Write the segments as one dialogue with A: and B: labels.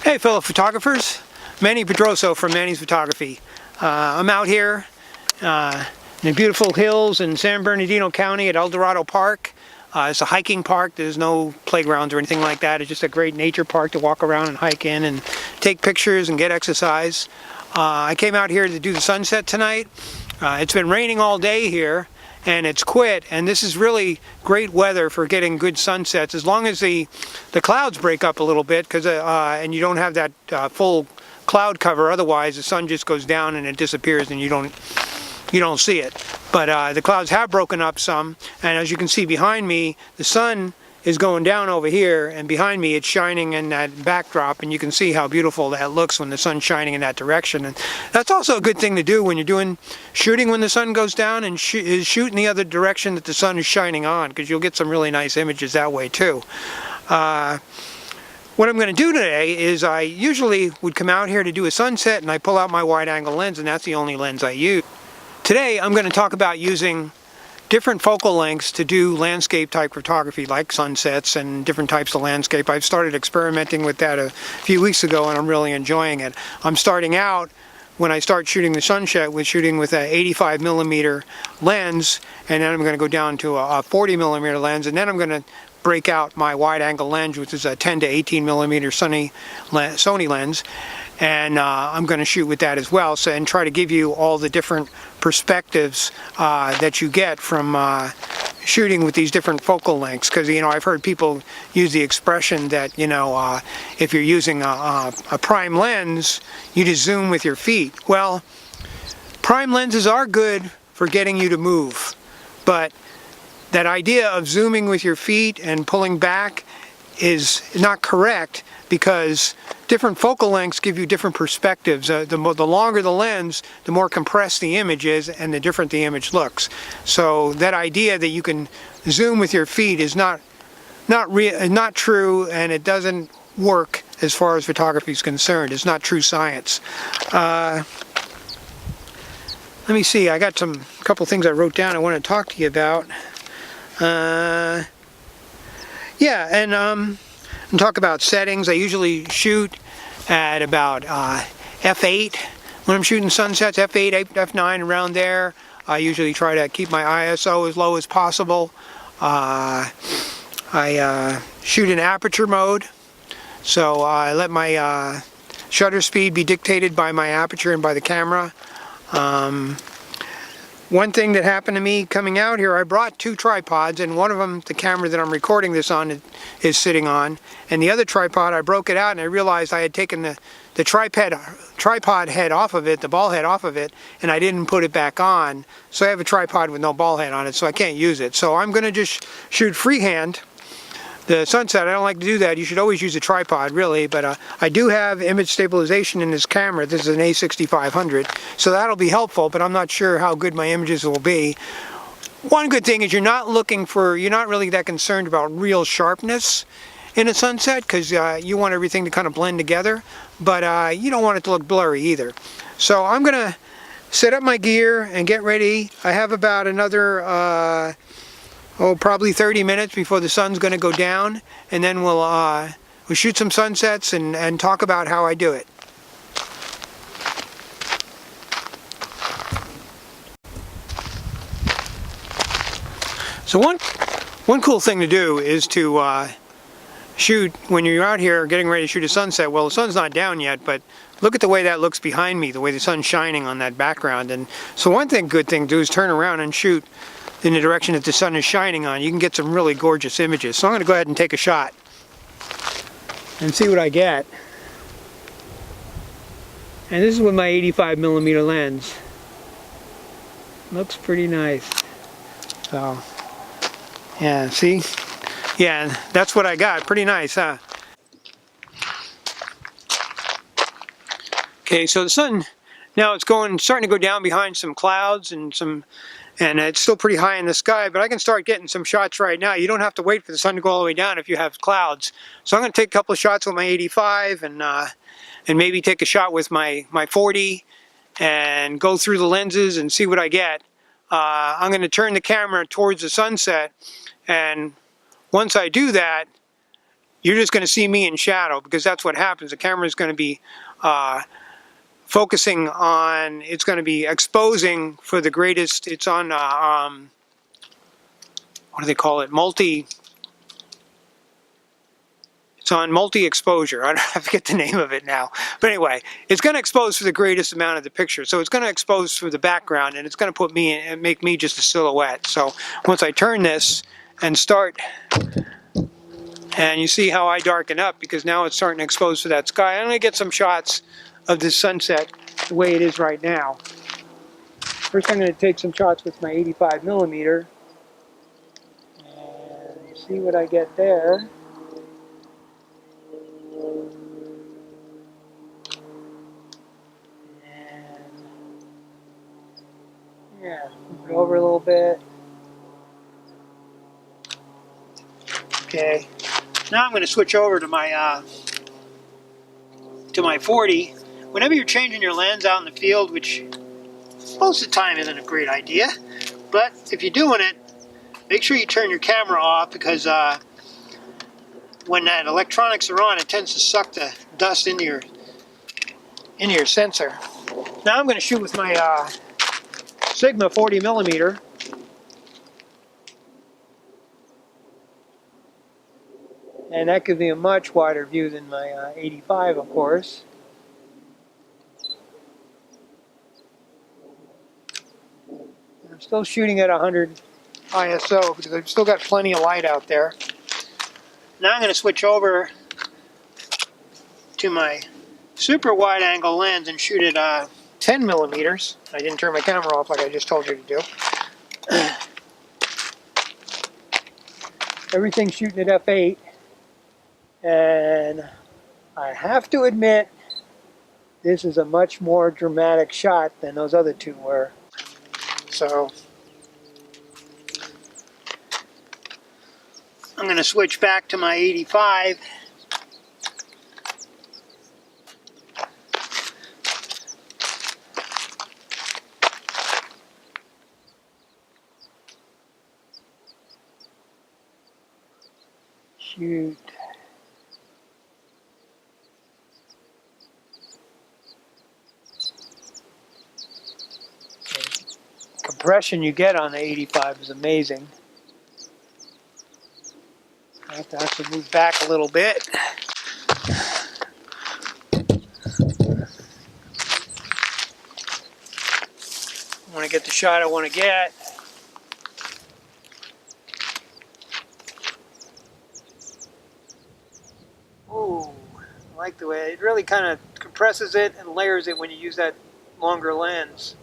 A: Hey fellow photographers, Manny Pedroso from Manny's Photography. I'm out here in the beautiful hills in San Bernardino County at El Dorado Park. It's a hiking park. There's no playgrounds or anything like that. It's just a great nature park to walk around and hike in and take pictures and get exercise. I came out here to do the sunset tonight. It's been raining all day here and it's quit, and this is really great weather for getting good sunsets as long as the clouds break up a little bit, because and you don't have that full cloud cover. Otherwise the sun just goes down and it disappears and you don't see it. But the clouds have broken up some, and as you can see behind me, the sun is going down over here, and behind me it's shining in that backdrop, and you can see how beautiful that looks when the sun's shining in that direction. And that's also a good thing to do when you're doing shooting when the sun goes down, and shoot in the other direction that the sun is shining on, because you'll get some really nice images that way too. What I'm going to do today is I usually would come out here to do a sunset and I pull out my wide angle lens, and that's the only lens I use. Today I'm going to talk about using different focal lengths to do landscape type photography, like sunsets and different types of landscape. I've started experimenting with that a few weeks ago and I'm really enjoying it. I'm starting out, when I start shooting the sunset, with shooting with an 85mm lens, and then I'm going to go down to a 40mm lens, and then I'm going to break out my wide angle lens, which is a 10 to 18mm Sony lens, and I'm going to shoot with that as well, and try to give you all the different perspectives that you get from shooting with these different focal lengths. Because I've heard people use the expression that if you're using a prime lens, you just zoom with your feet. Well, prime lenses are good for getting you to move, but that idea of zooming with your feet and pulling back is not correct, because different focal lengths give you different perspectives. The longer the lens, the more compressed the image is and the different the image looks. So that idea that you can zoom with your feet is not true, and it doesn't work as far as photography is concerned. It's not true science. Let me see, I got a couple things I wrote down I want to talk to you about. Yeah, and talk about settings. I usually shoot at about f8 when I'm shooting sunsets, f8, f9, around there. I usually try to keep my ISO as low as possible. I shoot in aperture mode, so I let my shutter speed be dictated by my aperture and by the camera. One thing that happened to me coming out here, I brought two tripods, and one of them, the camera that I'm recording this on, is sitting on, and the other tripod, I broke it out and I realized I had taken the tripod head off of it, the ball head off of it, and I didn't put it back on. So I have a tripod with no ball head on it, so I can't use it. So I'm going to just shoot freehand the sunset. I don't like to do that. You should always use a tripod, really, but I do have image stabilization in this camera. This is an A6500, so that'll be helpful, but I'm not sure how good my images will be. One good thing is you're not really that concerned about real sharpness in a sunset, because you want everything to kind of blend together, but you don't want it to look blurry either. So I'm going to set up my gear and get ready. I have about another probably 30 minutes before the sun's going to go down, and then we'll shoot some sunsets and talk about how I do it. So one cool thing to do is to shoot when you're out here getting ready to shoot a sunset. Well, the sun's not down yet, but look at the way that looks behind me, the way the sun's shining on that background. And so good thing to do is turn around and shoot in the direction that the sun is shining on. You can get some really gorgeous images. So I'm going to go ahead and take a shot and see what I get. And this is with my 85mm lens. Looks pretty nice. So, yeah, see? Yeah, that's what I got. Pretty nice, huh? Okay, so the sun, now it's starting to go down behind some clouds and it's still pretty high in the sky, but I can start getting some shots right now. You don't have to wait for the sun to go all the way down if you have clouds. So I'm going to take a couple of shots with my 85 and maybe take a shot with my 40 and go through the lenses and see what I get. I'm going to turn the camera towards the sunset, and once I do that, you're just going to see me in shadow, because that's what happens. The camera is going to be focusing on, it's going to be exposing for the greatest, it's on, what do they call it, it's on multi-exposure. I forget the name of it now. But anyway, it's going to expose for the greatest amount of the picture. So it's going to expose for the background, and it's going to put me in and make me just a silhouette. So once I turn this and start, and you see how I darken up, because now it's starting to expose for that sky. I'm going to get some shots of this sunset the way it is right now. First, I'm going to take some shots with my 85mm and see what I get there. And yeah, move it over a little bit. Okay. Now I'm going to switch over to my 40. Whenever you're changing your lens out in the field, which most of the time isn't a great idea, but if you're doing it, make sure you turn your camera off, because when that electronics are on, it tends to suck the dust into your sensor. Now I'm going to shoot with my Sigma 40mm. And that gives me a much wider view than my 85, of course. I'm still shooting at 100 ISO because I've still got plenty of light out there. Now I'm going to switch over to my super wide angle lens and shoot at 10mm. I didn't turn my camera off like I just told you to do. Everything's shooting at f8. And I have to admit, this is a much more dramatic shot than those other two were. So I'm going to switch back to my 85. Shoot. Compression you get on the 85 is amazing. I have to actually move back a little bit. I want to get the shot I want to get. Ooh, I like the way it really kind of compresses it and layers it when you use that longer lens.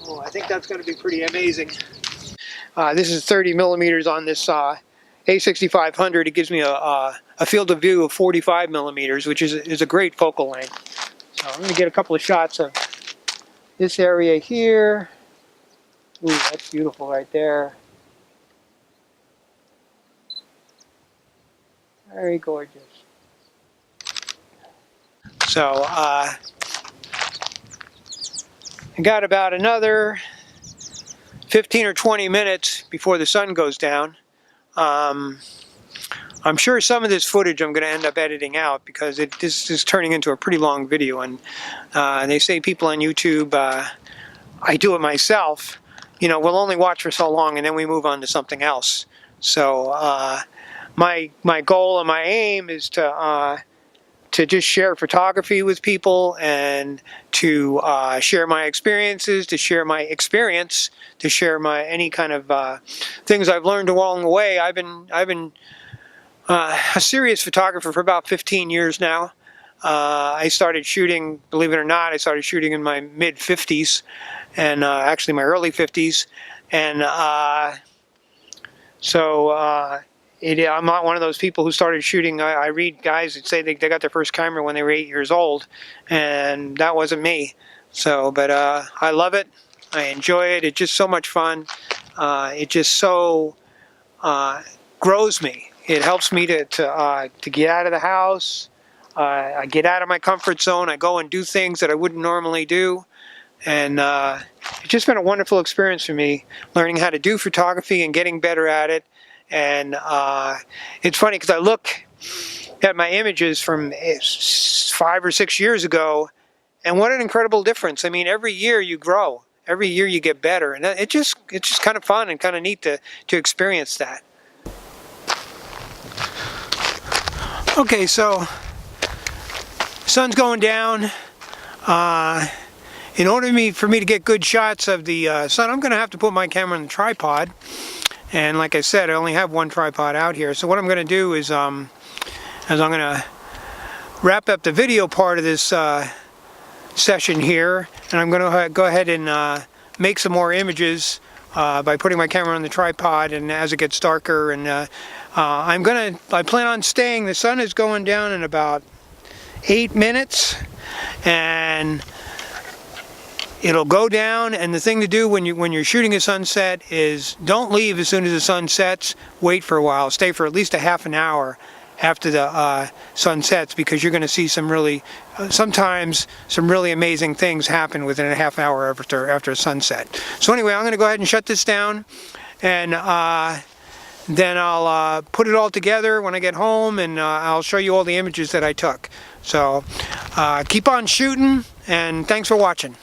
A: Oh, I think that's going to be pretty amazing. This is 30mm on this A6500. It gives me a field of view of 45mm, which is a great focal length. So I'm going to get a couple of shots of this area here. Ooh, that's beautiful right there. Very gorgeous. So I got about another 15 or 20 minutes before the sun goes down. I'm sure some of this footage I'm going to end up editing out, because this is turning into a pretty long video, and they say people on YouTube, I do it myself, you know, we'll only watch for so long and then we move on to something else. So my goal and my aim is to just share photography with people, and to share my experiences, to share my experience, to share my any kind of things I've learned along the way. I've been a serious photographer for about 15 years now. I started shooting, believe it or not, I started shooting in my mid-50s, and actually my early 50s, and I'm not one of those people who started shooting. I read guys that say they got their first camera when they were 8 years old, and that wasn't me. So, but I love it. I enjoy it. It's just so much fun. It just so grows me. It helps me to get out of the house, I get out of my comfort zone. I go and do things that I wouldn't normally do. And it's just been a wonderful experience for me, learning how to do photography and getting better at it. And it's funny because I look at my images from 5 or 6 years ago, and what an incredible difference. I mean, every year you grow. Every year you get better. And it's just kind of fun and kind of neat to experience that. Okay, so sun's going down. In order for me to get good shots of the sun, I'm going to have to put my camera on the tripod. And like I said, I only have one tripod out here. So what I'm going to do is I'm going to wrap up the video part of this session here, and I'm going to go ahead and make some more images by putting my camera on the tripod, and as it gets darker. And I plan on staying. The sun is going down in about 8 minutes, and it'll go down. And the thing to do when you're shooting a sunset is don't leave as soon as the sun sets. Wait for a while. Stay for at least a half an hour after the sun sets, because you're going to see sometimes some really amazing things happen within a half hour after sunset. So anyway, I'm going to go ahead and shut this down, and then I'll put it all together when I get home, and I'll show you all the images that I took. So keep on shooting, and thanks for watching.